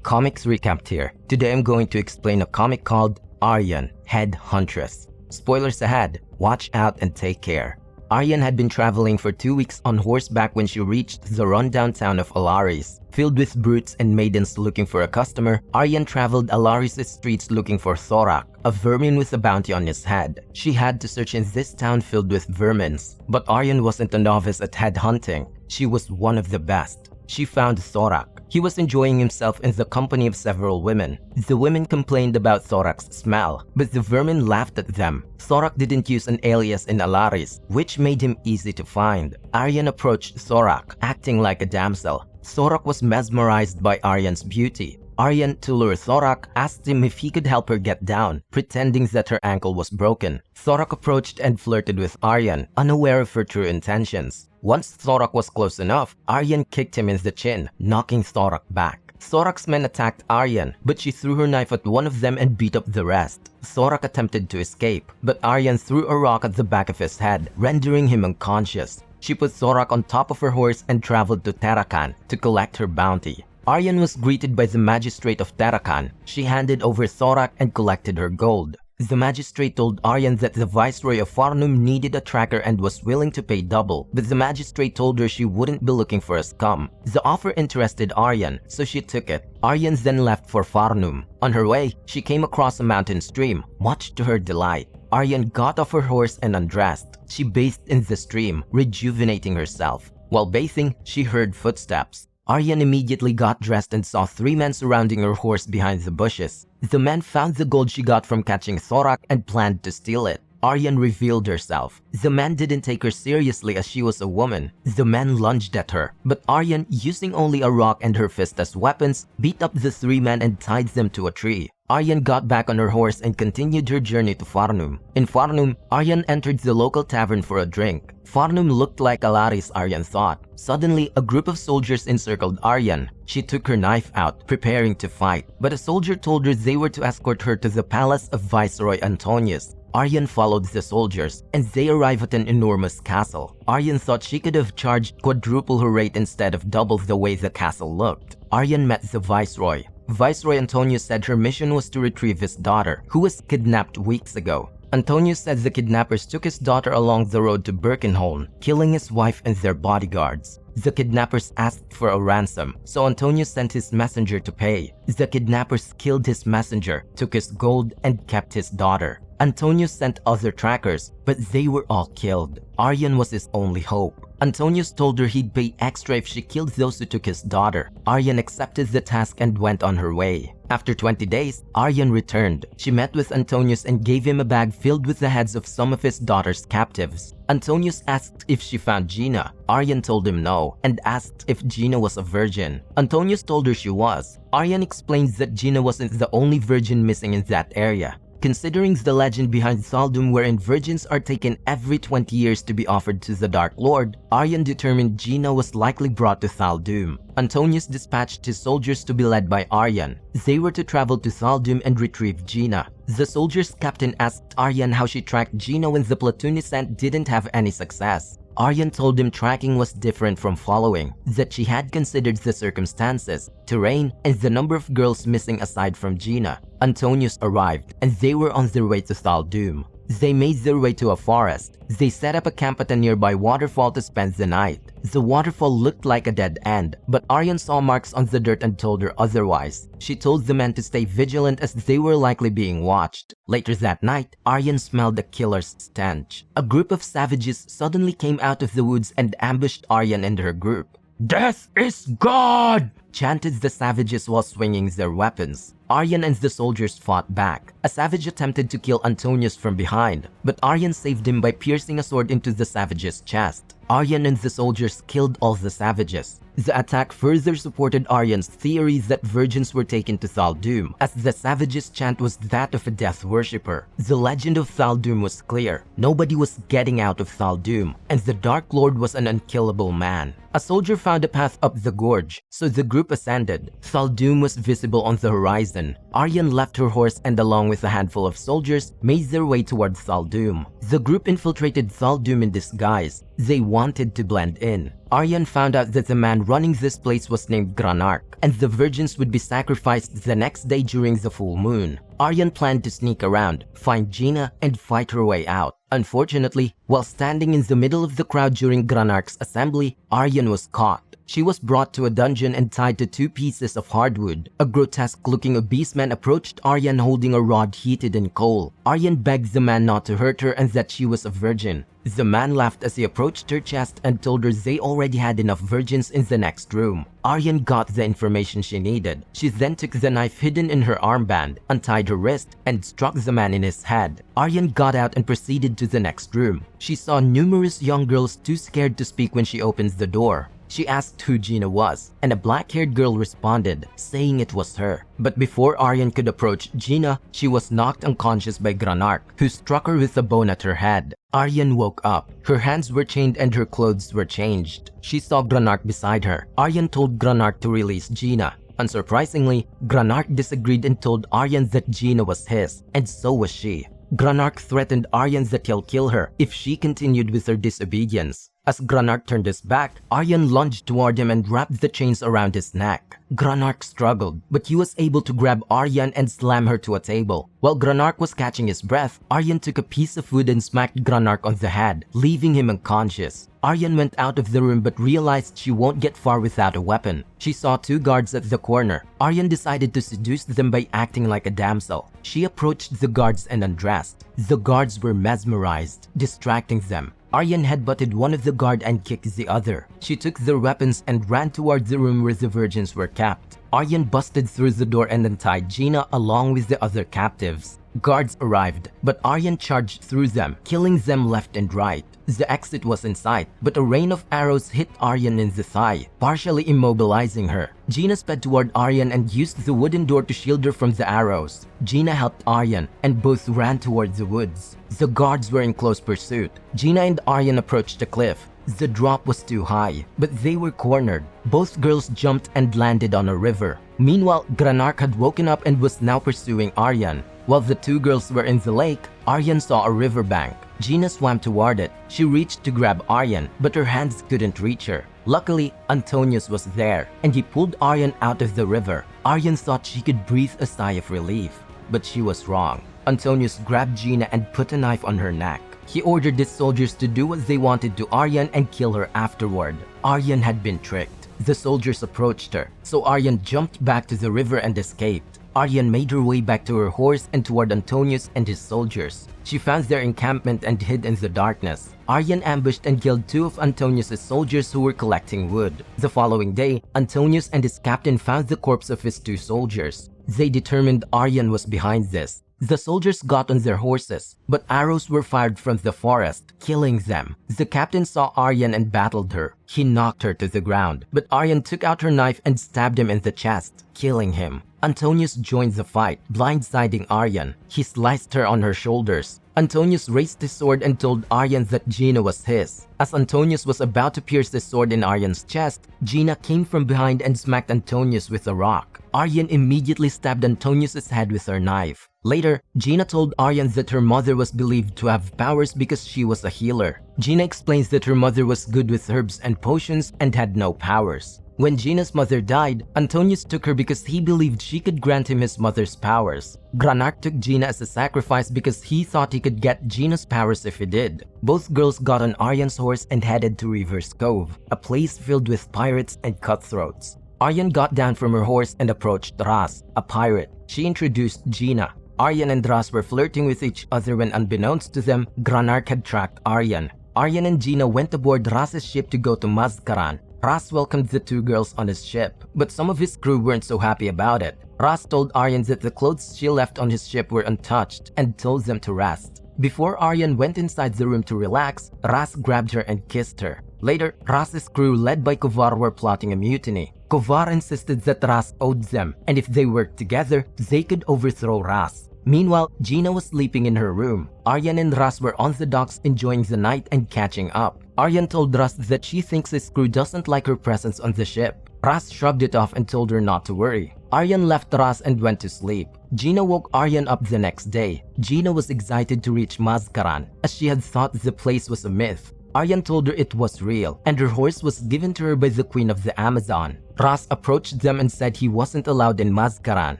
Comics Recapped here. Today I'm going to explain a comic called Arhian, Head Huntress. Spoilers ahead, watch out and take care. Arhian had been traveling for 2 weeks on horseback when she reached the rundown town of Alaris. Filled with brutes and maidens looking for a customer, Arhian traveled Alaris' streets looking for Thorak, a vermin with a bounty on his head. She had to search in this town filled with vermins. But Arhian wasn't a novice at head hunting. She was one of the best. She found Thorak. He was enjoying himself in the company of several women. The women complained about Thorak's smell, but the vermin laughed at them. Thorak didn't use an alias in Alaris, which made him easy to find. Arhian approached Thorak, acting like a damsel. Thorak was mesmerized by Arhian's beauty. Arhian, to lure Thorak, asked him if he could help her get down, pretending that her ankle was broken. Thorak approached and flirted with Arhian, unaware of her true intentions. Once Thorak was close enough, Arhian kicked him in the chin, knocking Thorak back. Thorak's men attacked Arhian, but she threw her knife at one of them and beat up the rest. Thorak attempted to escape, but Arhian threw a rock at the back of his head, rendering him unconscious. She put Thorak on top of her horse and traveled to Tarakan to collect her bounty. Arhian was greeted by the magistrate of Tarakan. She handed over Thorak and collected her gold. The magistrate told Arhian that the viceroy of Farnum needed a tracker and was willing to pay double, but the magistrate told her she wouldn't be looking for a scum. The offer interested Arhian, so she took it. Arhian then left for Farnum. On her way, she came across a mountain stream, much to her delight. Arhian got off her horse and undressed. She bathed in the stream, rejuvenating herself. While bathing, she heard footsteps. Arhian immediately got dressed and saw 3 men surrounding her horse behind the bushes. The men found the gold she got from catching Thorak and planned to steal it. Arhian revealed herself. The men didn't take her seriously as she was a woman. The men lunged at her, but Arhian, using only a rock and her fist as weapons, beat up the 3 men and tied them to a tree. Arhian got back on her horse and continued her journey to Farnum. In Farnum, Arhian entered the local tavern for a drink. Farnum looked like Alaris, Arhian thought. Suddenly, a group of soldiers encircled Arhian. She took her knife out, preparing to fight, but a soldier told her they were to escort her to the palace of Viceroy Antonius. Arhian followed the soldiers, and they arrived at an enormous castle. Arhian thought she could have charged quadruple her rate instead of double the way the castle looked. Arhian met the Viceroy. Viceroy Antonius said her mission was to retrieve his daughter, who was kidnapped weeks ago. Antonius said the kidnappers took his daughter along the road to Birkenholm, killing his wife and their bodyguards. The kidnappers asked for a ransom, so Antonius sent his messenger to pay. The kidnappers killed his messenger, took his gold, and kept his daughter. Antonius sent other trackers, but they were all killed. Arhian was his only hope. Antonius told her he'd pay extra if she killed those who took his daughter. Arhian accepted the task and went on her way. After 20 days, Arhian returned. She met with Antonius and gave him a bag filled with the heads of some of his daughter's captives. Antonius asked if she found Gina. Arhian told him no, and asked if Gina was a virgin. Antonius told her she was. Arhian explains that Gina wasn't the only virgin missing in that area. Considering the legend behind Thaldum wherein virgins are taken every 20 years to be offered to the Dark Lord, Arhian determined Gina was likely brought to Thaldum. Antonius dispatched his soldiers to be led by Arhian. They were to travel to Thaldum and retrieve Gina. The soldiers' captain asked Arhian how she tracked Gina when the platoon he sent didn't have any success. Arhian told him tracking was different from following, that she had considered the circumstances, terrain, and the number of girls missing aside from Gina. Antonius arrived, and they were on their way to Thaldum. They made their way to a forest. They set up a camp at a nearby waterfall to spend the night. The waterfall looked like a dead end, but Arhian saw marks on the dirt and told her otherwise. She told the men to stay vigilant as they were likely being watched. Later that night, Arhian smelled a killer's stench. A group of savages suddenly came out of the woods and ambushed Arhian and her group. "Death is God!" chanted the savages while swinging their weapons. Arhian and the soldiers fought back. A savage attempted to kill Antonius from behind, but Arhian saved him by piercing a sword into the savage's chest. Arhian and the soldiers killed all the savages. The attack further supported Arhian's theory that virgins were taken to Thaldum, as the savage's chant was that of a death worshipper. The legend of Thaldum was clear. Nobody was getting out of Thaldum, and the Dark Lord was an unkillable man. A soldier found a path up the gorge, so the group ascended. Thaldum was visible on the horizon. Arhian left her horse and along with a handful of soldiers, made their way toward Thaldum. The group infiltrated Thaldum in disguise. They wanted to blend in. Arhian found out that the man running this place was named Granark, and the virgins would be sacrificed the next day during the full moon. Arhian planned to sneak around, find Gina, and fight her way out. Unfortunately, while standing in the middle of the crowd during Granark's assembly, Arhian was caught. She was brought to a dungeon and tied to 2 pieces of hardwood. A grotesque-looking obese man approached Arhian holding a rod heated in coal. Arhian begged the man not to hurt her and that she was a virgin. The man laughed as he approached her chest and told her they already had enough virgins in the next room. Arhian got the information she needed. She then took the knife hidden in her armband, untied her wrist, and struck the man in his head. Arhian got out and proceeded to the next room. She saw numerous young girls too scared to speak when she opens the door. She asked who Gina was, and a black-haired girl responded, saying it was her. But before Arhian could approach Gina, she was knocked unconscious by Granark, who struck her with a bone at her head. Arhian woke up. Her hands were chained and her clothes were changed. She saw Granark beside her. Arhian told Granark to release Gina. Unsurprisingly, Granark disagreed and told Arhian that Gina was his, and so was she. Granark threatened Arhian that he'll kill her if she continued with her disobedience. As Granark turned his back, Arhian lunged toward him and wrapped the chains around his neck. Granark struggled, but he was able to grab Arhian and slam her to a table. While Granark was catching his breath, Arhian took a piece of wood and smacked Granark on the head, leaving him unconscious. Arhian went out of the room but realized she won't get far without a weapon. She saw 2 guards at the corner. Arhian decided to seduce them by acting like a damsel. She approached the guards and undressed. The guards were mesmerized, distracting them. Arhian headbutted one of the guard and kicked the other. She took their weapons and ran toward the room where the virgins were kept. Arhian busted through the door and untied Gina along with the other captives. Guards arrived, but Arhian charged through them, killing them left and right. The exit was in sight, but a rain of arrows hit Arhian in the thigh, partially immobilizing her. Gina sped toward Arhian and used the wooden door to shield her from the arrows. Gina helped Arhian, and both ran toward the woods. The guards were in close pursuit. Gina and Arhian approached a cliff. The drop was too high, but they were cornered. Both girls jumped and landed on a river. Meanwhile, Granark had woken up and was now pursuing Arhian. While the 2 girls were in the lake, Arhian saw a riverbank. Gina swam toward it. She reached to grab Arhian, but her hands couldn't reach her. Luckily, Antonius was there, and he pulled Arhian out of the river. Arhian thought she could breathe a sigh of relief, but she was wrong. Antonius grabbed Gina and put a knife on her neck. He ordered his soldiers to do what they wanted to Arhian and kill her afterward. Arhian had been tricked. The soldiers approached her, so Arhian jumped back to the river and escaped. Arhian made her way back to her horse and toward Antonius and his soldiers. She found their encampment and hid in the darkness. Arhian ambushed and killed 2 of Antonius' soldiers who were collecting wood. The following day, Antonius and his captain found the corpse of his 2 soldiers. They determined Arhian was behind this. The soldiers got on their horses, but arrows were fired from the forest, killing them. The captain saw Arhian and battled her. He knocked her to the ground, but Arhian took out her knife and stabbed him in the chest, killing him. Antonius joined the fight, blindsiding Arhian. He sliced her on her shoulders. Antonius raised his sword and told Arhian that Gina was his. As Antonius was about to pierce the sword in Arhian's chest, Gina came from behind and smacked Antonius with a rock. Arhian immediately stabbed Antonius' head with her knife. Later, Gina told Arhian that her mother was believed to have powers because she was a healer. Gina explains that her mother was good with herbs and potions and had no powers. When Gina's mother died, Antonius took her because he believed she could grant him his mother's powers. Granark took Gina as a sacrifice because he thought he could get Gina's powers if he did. Both girls got on Arhian's horse and headed to Reaver's Cove, a place filled with pirates and cutthroats. Arhian got down from her horse and approached Ras, a pirate. She introduced Gina. Arhian and Ras were flirting with each other when, unbeknownst to them, Granark had tracked Arhian. Arhian and Gina went aboard Ras's ship to go to Mazkaran. Ras welcomed the 2 girls on his ship, but some of his crew weren't so happy about it. Ras told Arhian that the clothes she left on his ship were untouched and told them to rest. Before Arhian went inside the room to relax, Ras grabbed her and kissed her. Later, Ras's crew led by Kovar were plotting a mutiny. Kovar insisted that Ras owed them, and if they worked together, they could overthrow Ras. Meanwhile, Gina was sleeping in her room. Arhian and Ras were on the docks enjoying the night and catching up. Arhian told Ras that she thinks his crew doesn't like her presence on the ship. Ras shrugged it off and told her not to worry. Arhian left Ras and went to sleep. Gina woke Arhian up the next day. Gina was excited to reach Mazkaran, as she had thought the place was a myth. Arhian told her it was real, and her horse was given to her by the queen of the Amazon. Ras approached them and said he wasn't allowed in Mazcaran.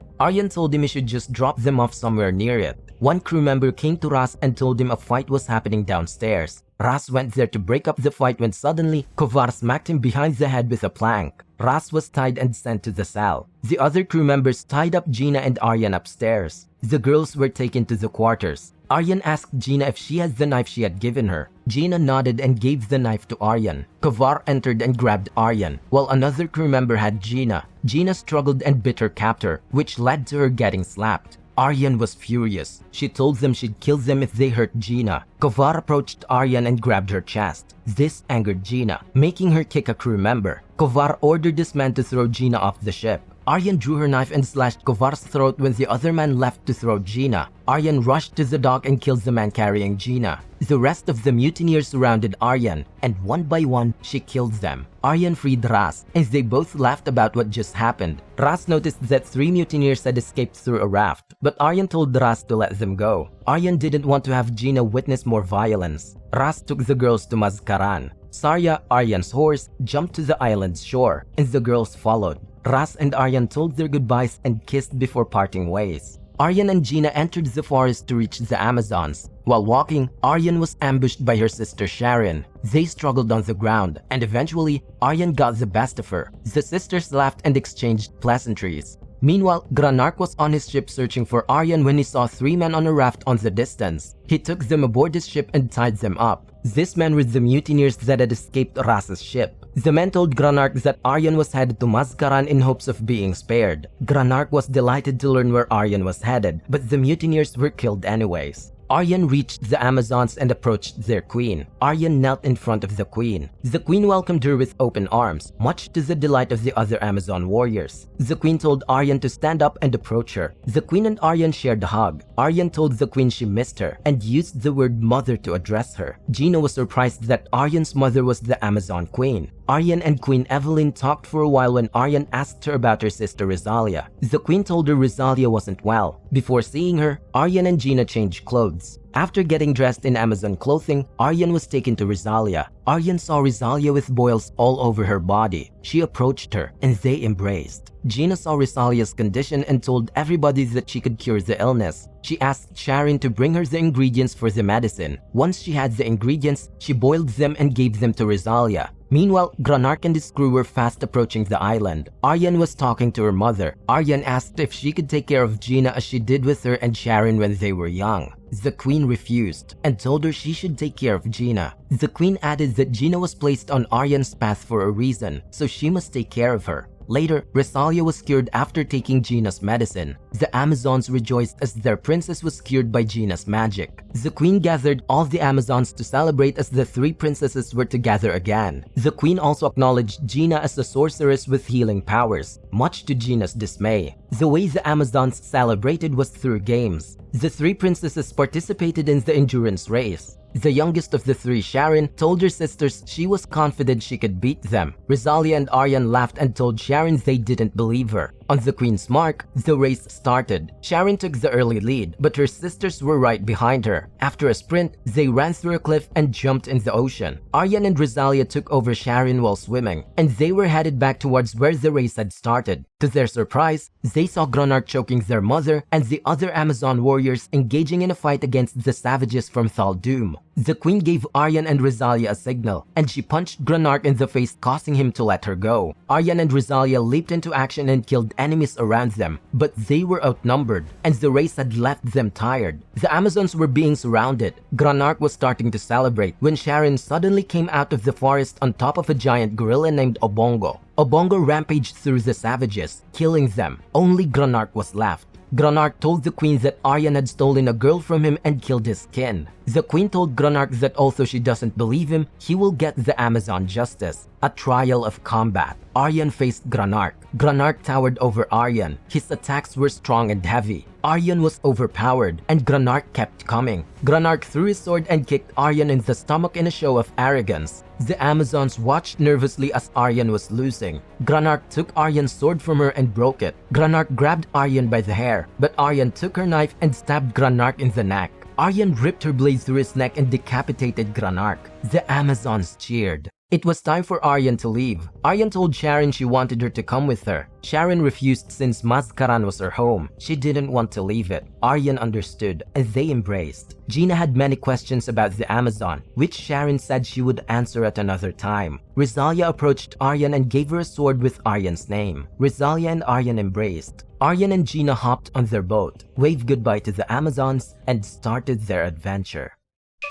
Arhian told him he should just drop them off somewhere near it. One crew member came to Ras and told him a fight was happening downstairs. Ras went there to break up the fight when suddenly, Kovar smacked him behind the head with a plank. Ras was tied and sent to the cell. The other crew members tied up Gina and Arhian upstairs. The girls were taken to the quarters. Arhian asked Gina if she had the knife she had given her. Gina nodded and gave the knife to Arhian. Kovar entered and grabbed Arhian, while another crew member had Gina. Gina struggled and bit her captor, which led to her getting slapped. Arhian was furious. She told them she'd kill them if they hurt Gina. Kovar approached Arhian and grabbed her chest. This angered Gina, making her kick a crew member. Kovar ordered this man to throw Gina off the ship. Arhian drew her knife and slashed Kovar's throat when the other man left to throw Gina. Arhian rushed to the dock and killed the man carrying Gina. The rest of the mutineers surrounded Arhian, and one by one, she killed them. Arhian freed Ras, and they both laughed about what just happened. Ras noticed that 3 mutineers had escaped through a raft, but Arhian told Ras to let them go. Arhian didn't want to have Gina witness more violence. Ras took the girls to Mazcaran. Sarya, Arhian's horse, jumped to the island's shore, and the girls followed. Ras and Arhian told their goodbyes and kissed before parting ways. Arhian and Gina entered the forest to reach the Amazons. While walking, Arhian was ambushed by her sister Sharon. They struggled on the ground, and eventually, Arhian got the best of her. The sisters laughed and exchanged pleasantries. Meanwhile, Granark was on his ship searching for Arhian when he saw 3 men on a raft on the distance. He took them aboard his ship and tied them up. These men were the mutineers that had escaped Ras's ship. The men told Granark that Arhian was headed to Mazcaran in hopes of being spared. Granark was delighted to learn where Arhian was headed, but the mutineers were killed anyways. Arhian reached the Amazons and approached their queen. Arhian knelt in front of the queen. The queen welcomed her with open arms, much to the delight of the other Amazon warriors. The queen told Arhian to stand up and approach her. The queen and Arhian shared a hug. Arhian told the queen she missed her and used the word mother to address her. Gina was surprised that Arhian's mother was the Amazon queen. Arhian and Queen Evelyn talked for a while when Arhian asked her about her sister Rosalia. The queen told her Rosalia wasn't well. Before seeing her, Arhian and Gina changed clothes. After getting dressed in Amazon clothing, Arhian was taken to Rosalia. Arhian saw Rosalia with boils all over her body. She approached her, and they embraced. Gina saw Rosalia's condition and told everybody that she could cure the illness. She asked Sharon to bring her the ingredients for the medicine. Once she had the ingredients, she boiled them and gave them to Rosalia. Meanwhile, Granark and his crew were fast approaching the island. Arhian was talking to her mother. Arhian asked if she could take care of Gina as she did with her and Sharon when they were young. The queen refused and told her she should take care of Gina. The queen added that Gina was placed on Arhian's path for a reason, so she must take care of her. Later, Rosalia was cured after taking Gina's medicine. The Amazons rejoiced as their princess was cured by Gina's magic. The queen gathered all the Amazons to celebrate as the 3 princesses were together again. The queen also acknowledged Gina as a sorceress with healing powers, much to Gina's dismay. The way the Amazons celebrated was through games. The 3 princesses participated in the endurance race. The youngest of the 3, Sharon, told her sisters she was confident she could beat them. Rosalia and Arhian laughed and told Sharon they didn't believe her. On the queen's mark, the race started. Sharon took the early lead, but her sisters were right behind her. After a sprint, they ran through a cliff and jumped in the ocean. Arhian and Rosalia took over Sharon while swimming, and they were headed back towards where the race had started. To their surprise, they saw Granark choking their mother and the other Amazon warriors engaging in a fight against the savages from Thaldum. The queen gave Arhian and Rosalia a signal, and she punched Granark in the face, causing him to let her go. Arhian and Rosalia leaped into action and killed enemies around them, but they were outnumbered, and the race had left them tired. The Amazons were being surrounded. Granark was starting to celebrate when Sharon suddenly came out of the forest on top of a giant gorilla named Obongo. Obongo rampaged through the savages, killing them. Only Granark was left. Granark told the queen that Arhian had stolen a girl from him and killed his kin. The queen told Granark that although she doesn't believe him, he will get the Amazon justice. A trial of combat. Arhian faced Granark. Granark towered over Arhian. His attacks were strong and heavy. Arhian was overpowered, and Granark kept coming. Granark threw his sword and kicked Arhian in the stomach in a show of arrogance. The Amazons watched nervously as Arhian was losing. Granark took Arhian's sword from her and broke it. Granark grabbed Arhian by the hair, but Arhian took her knife and stabbed Granark in the neck. Arhian ripped her blade through his neck and decapitated Granark. The Amazons cheered. It was time for Arhian to leave. Arhian told Sharon she wanted her to come with her. Sharon refused since Mascaran was her home. She didn't want to leave it. Arhian understood, and they embraced. Gina had many questions about the Amazon, which Sharon said she would answer at another time. Rizalia approached Arhian and gave her a sword with Arhian's name. Rizalia and Arhian embraced. Arhian and Gina hopped on their boat, waved goodbye to the Amazons, and started their adventure.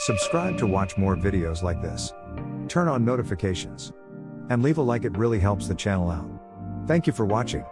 Subscribe to watch more videos like this. Turn on notifications. And leave a like, it really helps the channel out. Thank you for watching.